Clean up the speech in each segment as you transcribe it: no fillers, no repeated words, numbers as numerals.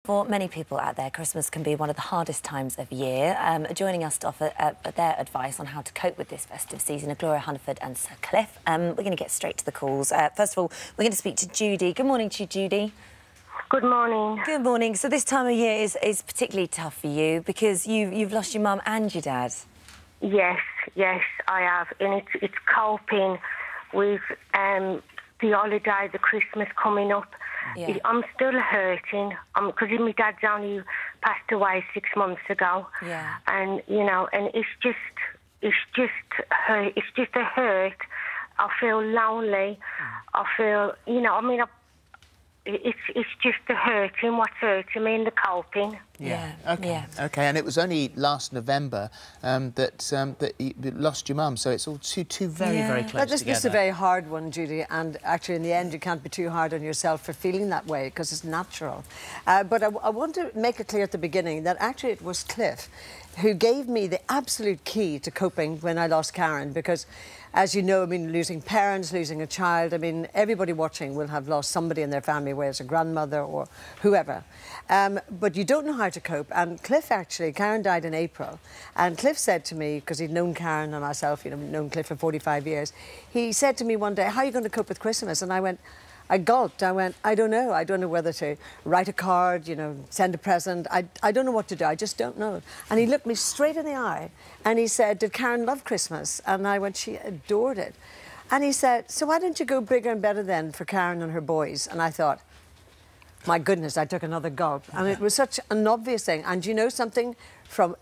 For many people out there, Christmas can be one of the hardest times of year. Joining us to offer their advice on how to cope with this festive season are Gloria, Hunniford and Sir Cliff. We're going to get straight to the calls. First of all, we're going to speak to Judy. Good morning to you, Judy. Good morning. Good morning. So this time of year is particularly tough for you because you've lost your mum and your dad. Yes, I have. And it's coping with the holiday, the Christmas coming up. Yeah. I'm still hurting because my dad's only passed away 6 months ago. Yeah. And, you know, and it's just hurt. It's just a hurt. I feel lonely. I feel, you know, I mean, it's just the hurting, what's hurting me and the coping. Yeah. Okay. Yeah. Okay. And it was only last November that you lost your mum, so it's all too very close together. This is a very hard one, Judy, and actually in the end you can't be too hard on yourself for feeling that way because it's natural. But I want to make it clear at the beginning that actually it was Cliff who gave me the absolute key to coping when I lost Karen, because as you know, I mean, losing parents, losing a child, I mean, everybody watching will have lost somebody in their family, whether it's a grandmother or whoever. But you don't know how to cope. And Cliff, actually, Karen died in April. And Cliff said to me, because he'd known Karen and myself, you know, known Cliff for 45 years, he said to me one day, how are you going to cope with Christmas? And I gulped. I went, I don't know. I don't know whether to write a card, you know, send a present. I don't know what to do. I just don't know. And he looked me straight in the eye and he said, did Karen love Christmas? And I went, she adored it. And he said, so why don't you go bigger and better then for Karen and her boys? And I thought, my goodness, I took another gulp. And it was such an obvious thing. And you know something?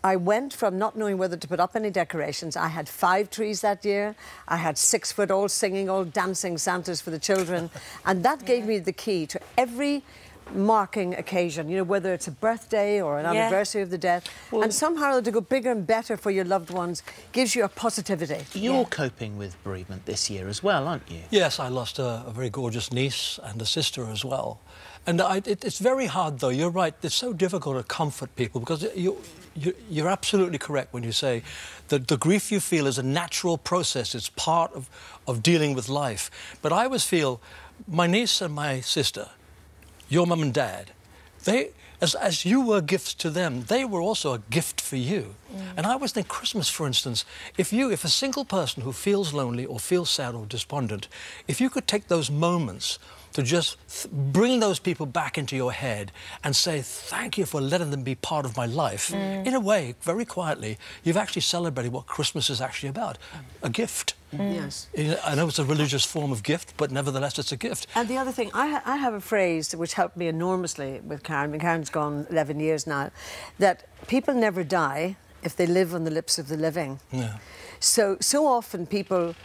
I went from not knowing whether to put up any decorations. I had 5 trees that year. I had 6 foot all singing, all dancing Santas for the children. And that gave me the key to every marking occasion, you know, whether it's a birthday or an anniversary of the death. Well, and somehow to go bigger and better for your loved ones gives you a positivity. You're coping with bereavement this year as well, aren't you? Yes, I lost a very gorgeous niece and a sister as well. And it's very hard, though. You're right. It's so difficult to comfort people because you're absolutely correct when you say that the grief you feel is a natural process. It's part of dealing with life. But I always feel my niece and my sister, your mum and dad, they, as you were gifts to them, they were also a gift for you. And I always think Christmas, for instance, if a single person who feels lonely or feels sad or despondent, if you could take those moments to just bring those people back into your head and say, thank you for letting them be part of my life. In a way, very quietly, you've actually celebrated what Christmas is actually about, a gift. Yes. I know it's a religious form of gift, but nevertheless, it's a gift. And the other thing, I have a phrase which helped me enormously with Karen. I mean, Karen's gone 11 years now, that people never die if they live on the lips of the living. Yeah. So often people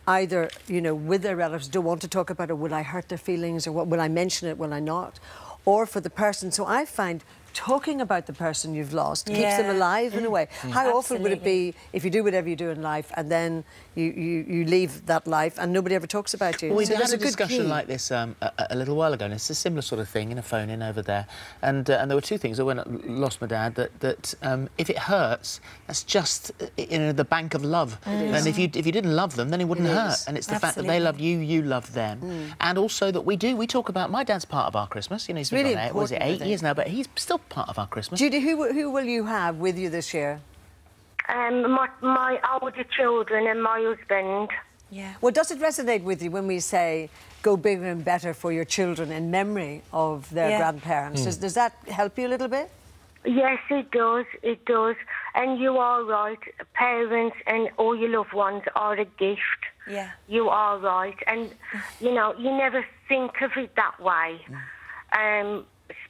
either, you know, with their relatives don't want to talk about it, will I hurt their feelings, or what, will I mention it, will I not? Or for the person, so I find talking about the person you've lost keeps them alive in a way. How often would it be if you do whatever you do in life and then you leave that life and nobody ever talks about you? Well, we so had a discussion like this a little while ago, and it's a similar sort of thing in a phone-in over there. And there were 2 things. When I lost my dad, that if it hurts, that's just the bank of love. And if you didn't love them, then it wouldn't hurt. And it's the fact that they loved you, you loved them. And also that we talk about, my dad's part of our Christmas. You know, he's been on there, was it 8 years now, but he's still part of our Christmas. Judy, who will you have with you this year? My older children and my husband. Yeah. Well, does it resonate with you when we say go bigger and better for your children in memory of their grandparents? Does that help you a little bit? Yes, it does. It does. And you are right. Parents and all your loved ones are a gift. Yeah. You are right. And, you know, you never think of it that way.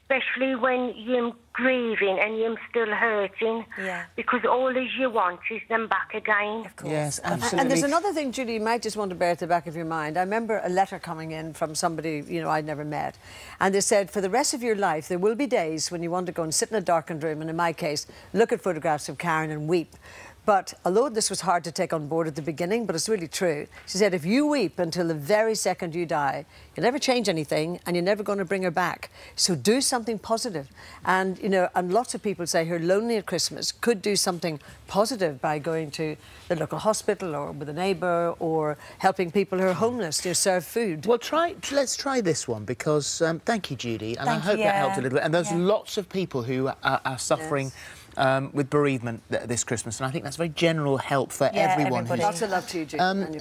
Especially when you're grieving and you're still hurting. Yeah. Because all as you want is them back again. Of course. Yes, absolutely. And there's another thing, Judy, you might just want to bear at the back of your mind. I remember a letter coming in from somebody, you know, I'd never met. And they said, for the rest of your life, there will be days when you want to go and sit in a darkened room, and in my case, look at photographs of Karen and weep. But although this was hard to take on board at the beginning, but it's really true, she said, if you weep until the very second you die, you'll never change anything and you're never going to bring her back. So do something positive. And, you know, and lots of people say who are lonely at Christmas could do something positive by going to the local hospital or with a neighbour or helping people who are homeless to serve food. Well, let's try this one because, thank you, Judy, and I hope that helped a little bit. And there's lots of people who are suffering with bereavement this Christmas, and I think that's very general help for everyone. Lots of love to you, Judy.